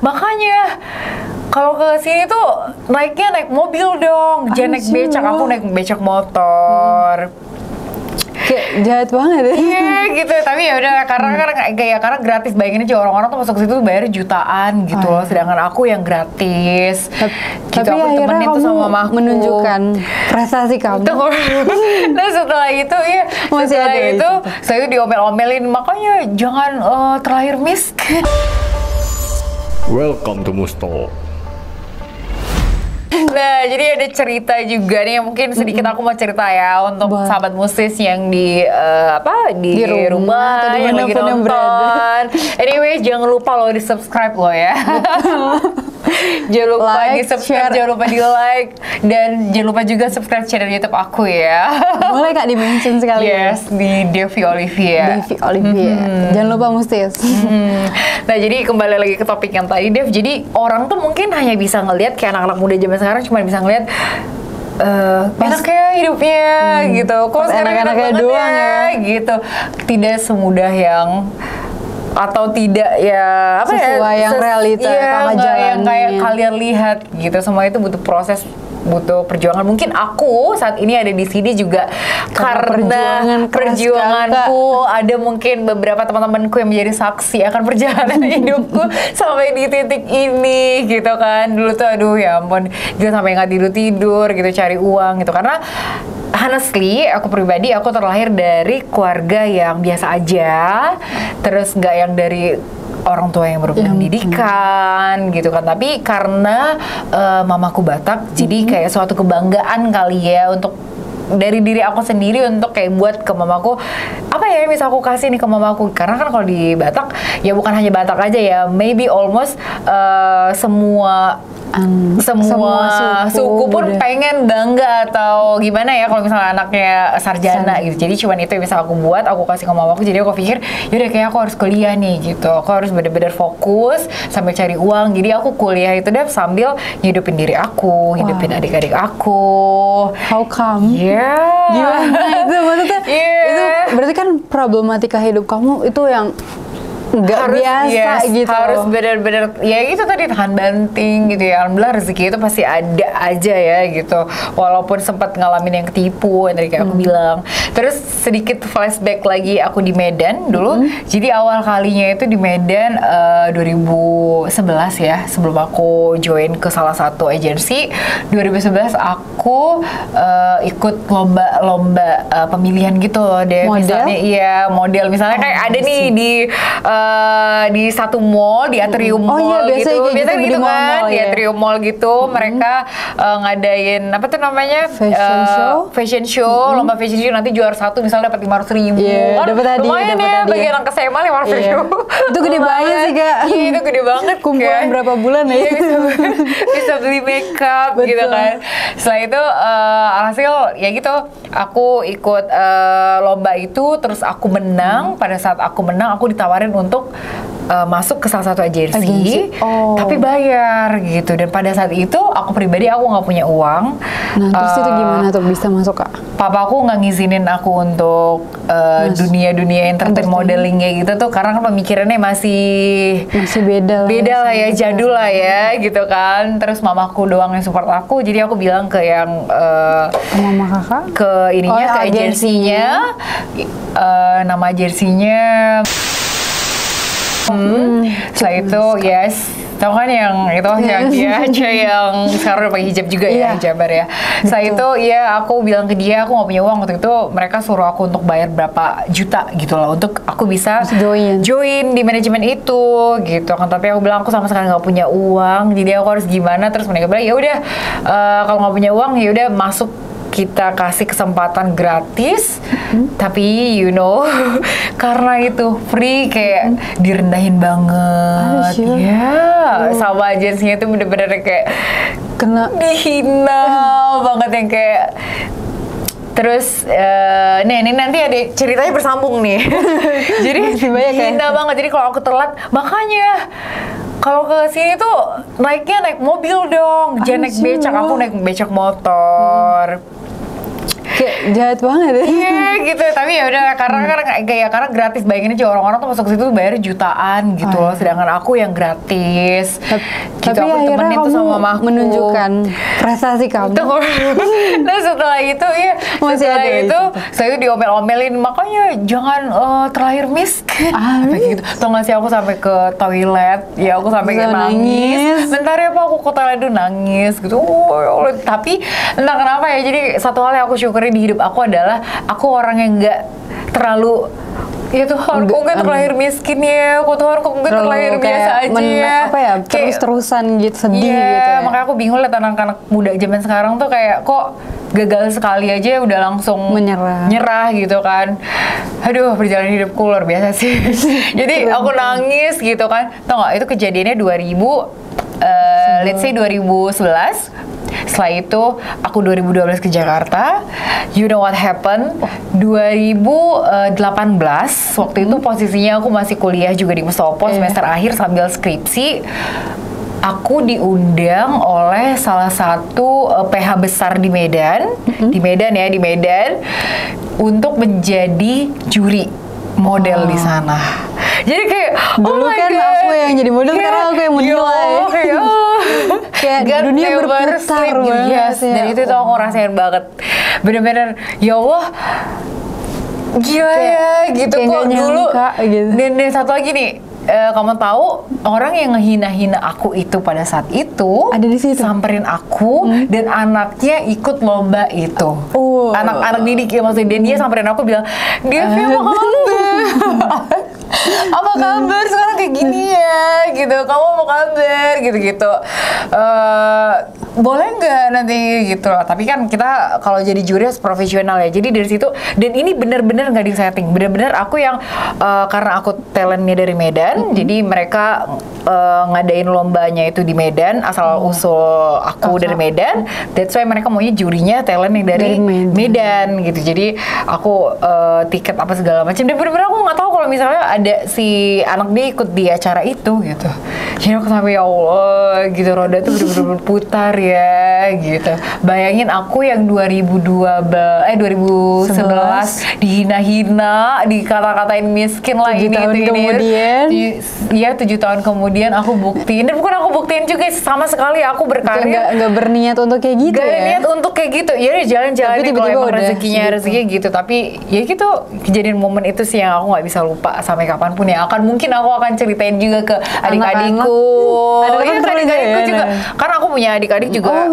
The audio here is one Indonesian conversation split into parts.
makanya kalau ke sini tuh naiknya naik mobil dong, jangan naik becak. Aku naik becak motor. Kayak jahat banget ya. Iya gitu, tapi ya udah karena gratis. Bayangin aja orang-orang tuh masuk ke situ bayar jutaan gitu loh, sedangkan aku yang gratis. Gitu, Tapi aku akhirnya temenin tuh sama mamaku, menunjukkan prestasi kamu. Nah setelah itu setelah itu saya diomel-omelin, makanya jangan terlahir miskin. Welcome to Musto. Nah, jadi ada cerita juga nih yang mungkin sedikit aku mau cerita ya untuk sahabat musis yang di rumah yang lagi nonton. Anyway, jangan lupa lo di-subscribe lo ya. Jangan lupa di-subscribe, jangan lupa di-like, dan jangan lupa juga subscribe channel YouTube aku ya. Boleh Kak di-mention sekali. Yes, di Devi Olivia. Devi Olivia. Jangan lupa Mustis. Nah, jadi kembali lagi ke topik yang tadi, Dev. Jadi orang tuh mungkin hanya bisa ngelihat kayak anak-anak muda zaman sekarang cuma bisa ngelihat enak ya hidupnya gitu. Kok sekarang enak banget doang ya gitu. Tidak semudah yang atau tidak ya apa sesuai yang realita yang kayak kalian lihat gitu. Semua itu butuh proses, butuh perjuangan. Mungkin aku saat ini ada di sini juga karena perjuanganku. Ada mungkin beberapa teman-temanku yang menjadi saksi akan perjalanan hidupku sampai di titik ini gitu kan. Dulu tuh aduh ya ampun, gitu sampai nggak tidur gitu cari uang gitu. Karena honestly, aku pribadi, aku terlahir dari keluarga yang biasa aja, terus nggak yang dari orang tua yang berpendidikan gitu kan. Tapi karena mamaku Batak, jadi kayak suatu kebanggaan kali ya untuk dari diri aku sendiri untuk kayak buat ke mamaku apa ya yang bisa aku kasih nih ke mamaku. Karena kan kalau di Batak ya bukan hanya Batak aja ya, maybe almost semua suku pun pengen bangga atau gimana ya kalau misalnya anaknya sarjana gitu. Jadi cuman itu yang bisa aku buat, aku kasih ke mamaku. Jadi aku pikir yaudah kayak aku harus kuliah nih gitu, aku harus bener-bener fokus sampai cari uang. Jadi aku kuliah itu deh sambil hidupin diri aku, hidupin adik-adik aku. How come? Gimana itu maksudnya? Itu berarti kan problematika hidup kamu itu yang nggak biasa gitu. Harus benar-benar ya itu tadi tahan banting gitu ya. Alhamdulillah rezeki itu pasti ada aja ya gitu. Walaupun sempat ngalamin yang ketipu yang tadi kayak aku bilang. Terus sedikit flashback lagi, aku di Medan dulu. Jadi awal kalinya itu di Medan 2011 ya, sebelum aku join ke salah satu agensi. 2011 aku ikut lomba pemilihan gitu loh deh. Misalnya model misalnya kayak ada nih di satu mall, di Atrium Mall gitu. Biasanya gitu kan, di Atrium Mall gitu. Mereka ngadain apa tuh namanya? Fashion show, lomba fashion show. Nanti juara satu misalnya dapat 500.000. Dapat hadiah. Lumayan ya, bagi anak SMA 500.000. Itu gede banget sih Kak. Iya, itu gede banget. Kumpulan berapa bulan ya? Bisa beli makeup gitu kan. Setelah itu alhasil ya gitu, aku ikut lomba itu, terus aku menang. Pada saat aku menang, aku ditawarin untuk masuk ke salah satu agensi. Tapi bayar gitu. Dan pada saat itu aku pribadi aku nggak punya uang. Nah terus itu gimana tuh bisa masuk Kak? Papa aku nggak ngizinin aku untuk dunia entertain modelingnya gitu tuh, karena kan pemikirannya masih beda lah ya, jadul lah ya gitu kan. Terus mamaku doang yang support aku, jadi aku bilang ke yang mama kakak ke ininya ke agensinya, nama agensinya. Setelah itu tau kan yang itu yang dia aja yang sekarang udah pakai hijab juga ya, hijabar ya. Setelah itu aku bilang ke dia aku nggak punya uang. Waktu itu mereka suruh aku untuk bayar berapa juta gitu loh untuk aku bisa join di manajemen itu gitu kan. Tapi aku bilang aku sama sekali nggak punya uang, jadi aku harus gimana. Terus mereka bilang ya udah kalau nggak punya uang ya udah masuk, kita kasih kesempatan gratis, tapi karena itu free kayak direndahin banget, sama agensinya itu bener-bener kayak kena dihina banget yang kayak. Terus ini nanti ada ceritanya bersambung nih. Jadi hina banget. Jadi kalau aku telat, makanya kalau ke sini tuh naiknya naik mobil dong, jangan naik becak. Aku naik becak motor. kayak jahat banget ya. Iya gitu, tapi ya udah karena gratis. Bayangin aja orang-orang tuh masuk situ bayar jutaan gitu loh, sedangkan aku yang gratis. Gitu, Tapi aku akhirnya temenin tuh sama mamaku, menunjukkan prestasi kamu. Nah setelah itu setelah itu saya diomel-omelin, makanya jangan terlahir miskin. Kayak gitu. Tau gak sih, aku sampai ke toilet, ya aku sampai nangis. Bentar ya Pak, aku ke toilet dulu, nangis gitu. Tapi entah kenapa ya, jadi satu hal yang aku syukuri di hidup aku adalah aku orang yang nggak terlalu ya Tuhan, kok gue terlahir miskin ya, kok Tuhan kok gue terlahir biasa aja ya. Apa ya, terus-terusan gitu, sedih gitu ya. Makanya aku bingung liat anak-anak muda zaman sekarang tuh kayak kok gagal sekali aja udah langsung nyerah gitu kan. Aduh, perjalanan hidupku luar biasa sih. Jadi aku nangis gitu kan. Tau gak, itu kejadiannya 2000, let's say 2011. Setelah itu aku 2012 ke Jakarta. You know what happened? 2018 waktu itu posisinya aku masih kuliah juga di Mustopo semester akhir sambil skripsi. Aku diundang oleh salah satu PH besar di Medan, di Medan untuk menjadi juri model di sana. Jadi kayak dulu kan God, aku yang jadi model, sekarang aku yang menilai. Kayak dunia berputar banget. Dan itu tuh aku rasain banget. Bener-bener ya Allah, gila ya gitu kok dulu. Gitu. Dan satu lagi nih, kamu tahu orang yang ngehina-hina aku itu pada saat itu ada di situ, samperin aku dan anaknya ikut lomba itu. Anak-anak didik ya maksudnya, dia samperin aku bilang, dia apa kabar? Apa kabar sekarang kayak gini ya gitu, kamu mau kabar gitu-gitu. Boleh nggak nanti gitu loh. Tapi kan kita kalau jadi juri harus profesional ya. Jadi dari situ, dan ini bener-bener nggak disetting, bener-bener aku yang karena aku talentnya dari Medan, jadi mereka ngadain lombanya itu di Medan, asal usul aku dari Medan. That's why mereka maunya jurinya talent yang dari Medan gitu. Jadi aku tiket apa segala macam. Dan bener-bener aku nggak tahu kalau misalnya ada si anak dia ikut di acara itu gitu. Jadi aku sampai ya Allah gitu, roda tuh bener-bener berputar ya gitu. Bayangin aku yang 2011 dihina-hina, dikata-katain miskin lah, 7 tahun kemudian. Iya, 7 tahun kemudian aku buktiin. Dan bukan aku buktiin juga, sama sekali aku berkarya. Nggak berniat untuk kayak gitu ya? Gak niat untuk kayak gitu. Ya udah jalan-jalan kalau emang rezeki gitu. Tapi ya gitu, kejadian momen itu sih yang aku nggak bisa lupa sampai kapanpun ya. Mungkin aku akan ceritain juga ke adik-adikku. Adik-adikku juga. Karena aku punya adik-adik juga.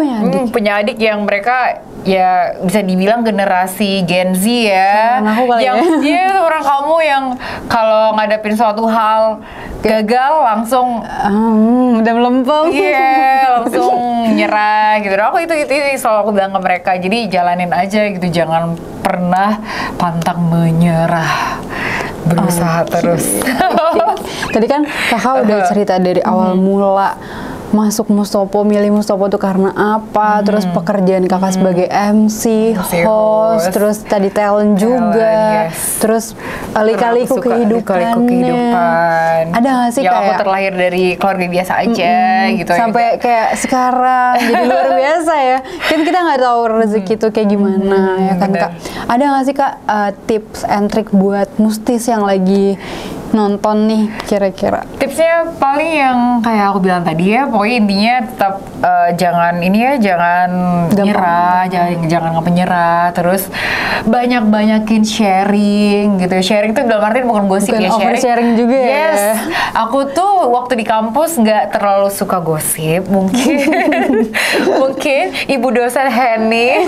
Punya adik yang mereka ya bisa dibilang generasi Gen Z ya. Yang dia orang kamu yang kalau ngadepin suatu hal gagal langsung udah melempem. Iya, langsung nyerah gitu. Aku itu selalu aku bilang ke mereka. Jadi jalanin aja gitu, jangan pernah pantang menyerah. Berusaha terus. Tadi kan kakak udah cerita dari awal mula masuk Mustopo, milih Mustopo tuh karena apa, terus pekerjaan kakak sebagai MC, host, terus tadi talent juga, terus lika-liku kehidupan. Ada nggak sih ya, kayak aku terlahir dari keluarga biasa aja gitu sampai ya, kayak sekarang jadi luar biasa ya, kan kita nggak tahu rezeki itu kayak gimana ya kan Kak. Ada nggak sih Kak tips and trick buat mustis yang lagi nonton nih kira-kira? Tipsnya paling yang kayak aku bilang tadi ya, pokoknya intinya tetap jangan nyerah, jangan penyerah, terus banyakin sharing gitu. Sharing tuh dalam artian bukan gosip ya, sharing juga ya. Yes, aku tuh waktu di kampus nggak terlalu suka gosip, mungkin ibu dosen Henny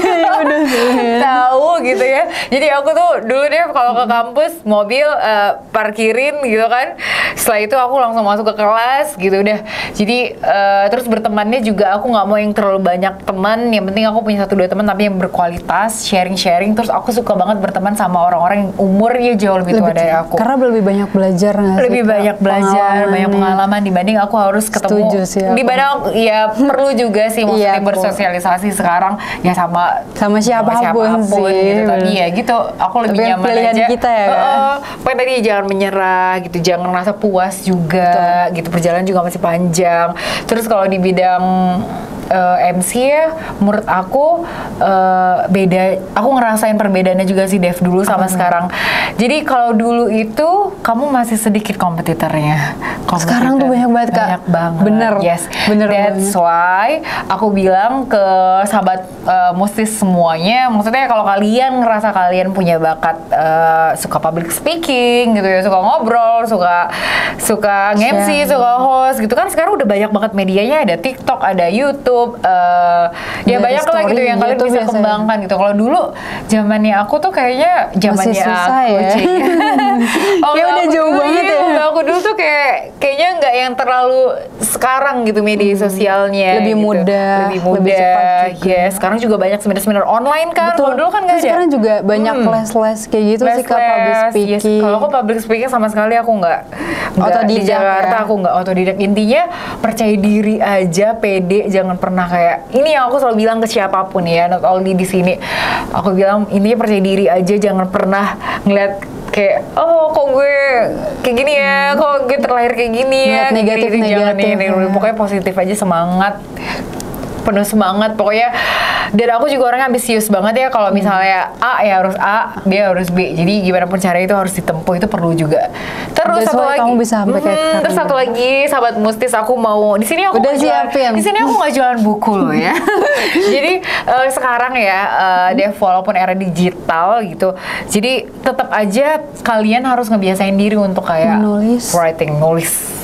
tahu gitu ya. Jadi aku tuh dulu deh kalau ke kampus mobil parkirin gitu kan, setelah itu aku langsung masuk ke kelas gitu udah. Jadi terus bertemannya juga aku nggak mau yang terlalu banyak teman, yang penting aku punya 1-2 teman tapi yang berkualitas, sharing. Terus aku suka banget berteman sama orang-orang yang umurnya jauh lebih tua dari aku, karena lebih banyak belajar nggak sih? Lebih banyak belajar, banyak pengalaman dibanding aku harus ketemu. Dibanding ya perlu juga sih maksudnya bersosialisasi sekarang ya sama siapapun sih gitu. Tapi ya gitu, aku lebih nyaman aja kita ya pokoknya tadi jangan menyerah gitu, jangan merasa puas juga gitu, perjalanan juga masih panjang. Terus kalau di bidang MC ya, menurut aku beda. Aku ngerasain perbedaannya juga sih Dev dulu sama sekarang. Jadi kalau dulu itu kamu masih sedikit kompetitornya. Sekarang tuh banyak banget Kak. Banyak banget. Bener. Yes. Bener That's banget. why aku bilang ke sahabat Mustis semuanya. Maksudnya kalau kalian ngerasa kalian punya bakat suka public speaking gitu ya, suka ngobrol, suka nge-MC, suka host gitu kan, sekarang udah banyak banget medianya, ada TikTok, ada YouTube, ya banyak lah gitu yang kalian bisa kembangkan gitu. Kalau dulu zamannya aku tuh kayaknya zamannya susah aku ya. ya udah jauh banget ya. Aku dulu tuh kayaknya nggak yang terlalu sekarang gitu media sosialnya. Lebih gitu. mudah, lebih cepat juga. Yes, sekarang juga banyak seminar-seminar online kan. Kalau dulu kan nggak ada. Sekarang juga banyak les-les kayak gitu sih Kak, public speaking. Yes. Kalau aku public speaking sama sekali aku nggak di Jakarta ya? Aku nggak otodidak. Intinya percaya diri aja, pede, jangan pernah kayak ini yang aku selalu bilang ke siapapun ya, not only di sini. Aku bilang intinya percaya diri aja, jangan pernah ngeliat kayak kok gue kayak gini ya, kok gue terlahir kayak gini ya, negatif jangan ini. Pokoknya positif aja, semangat, penuh semangat pokoknya. Dan aku juga orangnya ambisius banget ya, kalau misalnya A ya harus A, B harus B. Jadi gimana pun caranya itu harus ditempuh, itu perlu juga. Terus satu lagi, kamu bisa sampai kayak sekarang. Terus satu lagi, sahabat Mustis, aku mau di sini aku udah di sini aku nggak jualan buku loh ya. Jadi sekarang ya, Dev, walaupun era digital gitu, jadi tetap aja kalian harus ngebiasain diri untuk kayak nulis, gitu.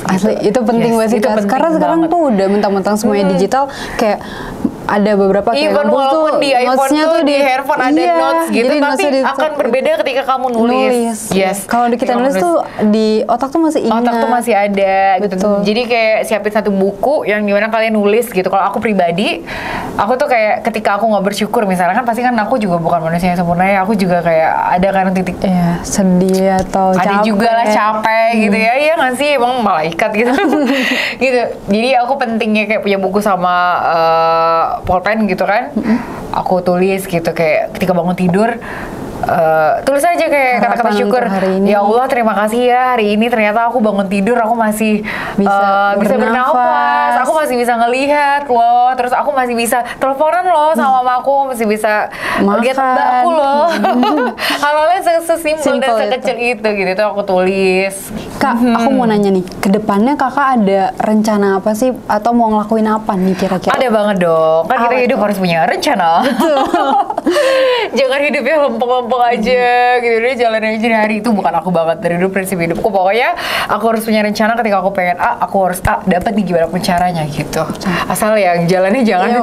Asli, itu penting banget sih Kak. Karena sekarang tuh udah mentang-mentang semuanya digital, kayak ada beberapa kayak even walaupun di iPhone tuh di handphone ada notes gitu, tapi akan berbeda ketika kamu nulis. Yes. Kalau kita nulis tuh di otak tuh masih ingat. Otak tuh masih ada gitu. Jadi kayak siapin satu buku yang dimana kalian nulis gitu. Kalau aku pribadi, aku tuh kayak ketika aku nggak bersyukur misalnya, kan pasti kan aku juga bukan manusia yang sempurna ya. Aku juga kayak ada kan titik sedih atau capek. Ada juga lah capek gitu ya. Iya nggak sih, emang malaikat gitu. Gitu. Jadi aku pentingnya kayak punya buku sama pulpen gitu kan, aku tulis gitu kayak ketika bangun tidur, tulis aja kayak kata-kata syukur. Ya Allah, terima kasih ya hari ini ternyata aku bangun tidur aku masih bisa bernafas, aku masih bisa ngelihat loh, terus aku masih bisa teleponan loh sama mamaku, masih bisa lihat mbakku loh. Hal-hal yang sesimpel dan sekecil itu gitu, itu aku tulis. Kak, aku mau nanya nih, kedepannya kakak ada rencana apa sih, atau mau ngelakuin apa nih kira-kira? Ada banget dong, kan kita hidup harus punya rencana. Jangan hidupnya lempeng-lempeng aja gitu, dia jalan aja hari itu. Bukan aku banget, dari dulu prinsip hidupku pokoknya aku harus punya rencana. Ketika aku pengen A, aku harus A, dapat nih gimana pun caranya gitu. Asal ya jalannya jangan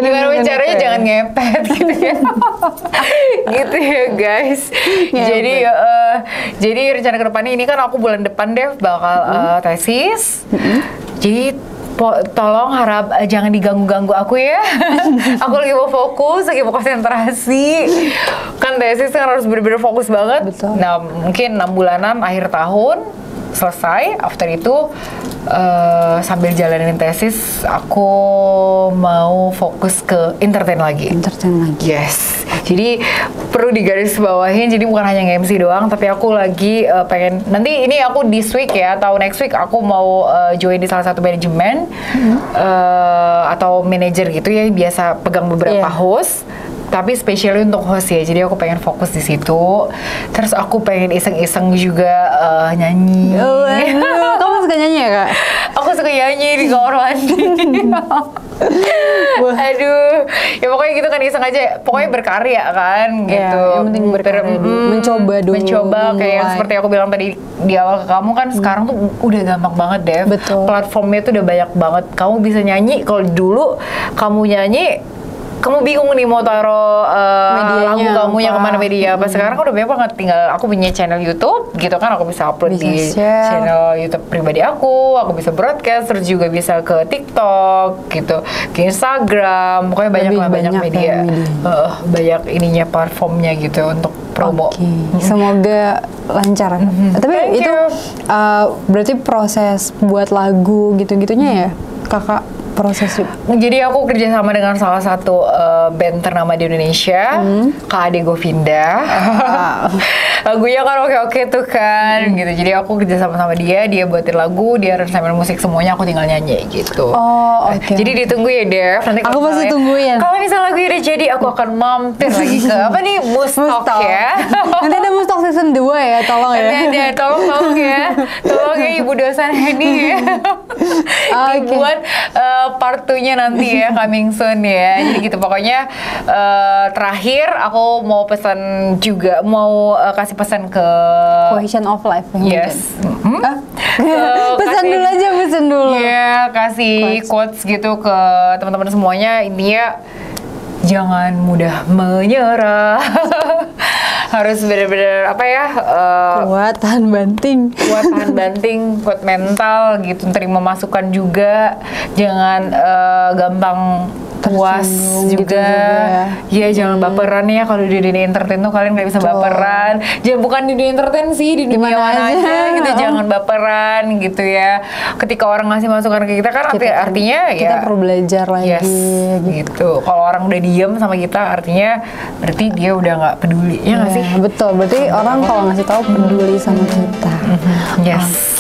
gimana pun caranya jangan ngepet gitu ya. Gitu ya guys. Jadi rencana kedepannya ini kan aku bulan depan Dev bakal tesis. Jadi tolong jangan diganggu-ganggu aku ya. Aku lagi mau fokus, lagi mau konsentrasi. Kan tesis kan harus bener-bener fokus banget. Betul. Nah mungkin 6 bulanan akhir tahun selesai. After itu sambil jalanin tesis, aku mau fokus ke entertain lagi. Yes. Jadi perlu digarisbawahin, jadi bukan hanya nge-MC doang, tapi aku lagi pengen, nanti ini aku this week ya, atau next week aku mau join di salah satu manajemen atau manajer gitu ya, biasa pegang beberapa host. Tapi spesialnya untuk host ya, jadi aku pengen fokus di situ. Terus aku pengen iseng-iseng juga nyanyi. Kamu suka nyanyi ya Kak? Aku suka nyanyi di kamar mandi. Aduh, ya pokoknya gitu kan, iseng aja. Pokoknya berkarya kan gitu. Yang penting berkarya dulu. Mencoba dulu. Mencoba kayak yang seperti aku bilang tadi di awal ke kamu kan, sekarang tuh udah gampang banget Dev. Betul. Platformnya tuh udah banyak banget. Kamu bisa nyanyi. Kalau dulu kamu nyanyi, kamu bingung nih mau taruh lagu kamu yang kemana media apa. Sekarang kan udah banyak banget, tinggal aku punya channel YouTube gitu kan, aku bisa upload di channel YouTube pribadi aku bisa broadcast, terus juga bisa ke TikTok gitu, ke Instagram, pokoknya banyak media. Banyak ininya, platformnya gitu untuk promo. Semoga lancar. Tapi itu berarti proses buat lagu gitu-gitunya ya kakak proses? Jadi aku kerja sama dengan salah satu band ternama di Indonesia, Kak Ade Govinda. Lagunya kan oke-oke tuh kan, gitu. Jadi aku kerja sama dia buatin lagu, dia aransemen musik semuanya, aku tinggal nyanyi gitu. Oh, oke. Jadi ditunggu ya Dev. Nanti Aku pasti tungguin. Kalau misalnya lagu udah jadi, aku akan mampir lagi ke apa nih, Mustok ya. Nanti ada Mustok season 2 ya, tolong ya. Ada, tolong ya. Tolong ya Ibu dosen Hedi ya. Dibuat part 2-nya nanti ya, coming soon ya. Jadi gitu pokoknya terakhir aku mau pesan juga, mau kasih pesan ke Question of life. Yes. Pesan dulu aja, pesan dulu. Iya, kasih quotes gitu ke teman-teman semuanya. Intinya jangan mudah menyerah. Harus benar-benar apa ya? Kuat tahan banting. Kuat tahan banting, kuat mental gitu, terima masukan juga. Jangan gampang puas juga. Ya jangan baperan ya, kalau di dunia entertain tuh kalian nggak bisa baperan. Jangan, bukan di dunia entertain sih, di dunia mana aja gitu. Jangan baperan gitu ya. Ketika orang ngasih masukan ke kita kan artinya kita ya perlu belajar lagi. Yes, gitu. Kalau orang udah diem sama kita artinya berarti dia udah nggak peduli, ya nggak sih? Betul, berarti orang kalau ngasih tahu peduli sama kita. Yes.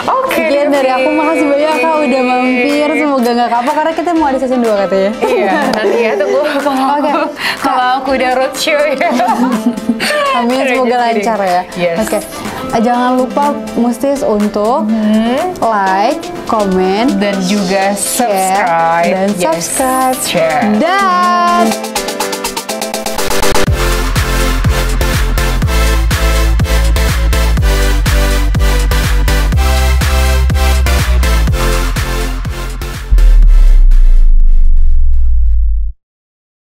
Oke. Sekian dari aku, makasih banyak Kak udah mampir. Semoga nggak kapok karena kita mau ada season 2 katanya. Iya, nanti ya tunggu kalau aku udah roadshow ya. Amin, semoga lancar ya. Yes. Oke. Jangan lupa Mustis untuk like, komen, dan juga share, subscribe. dan subscribe. Share. Dan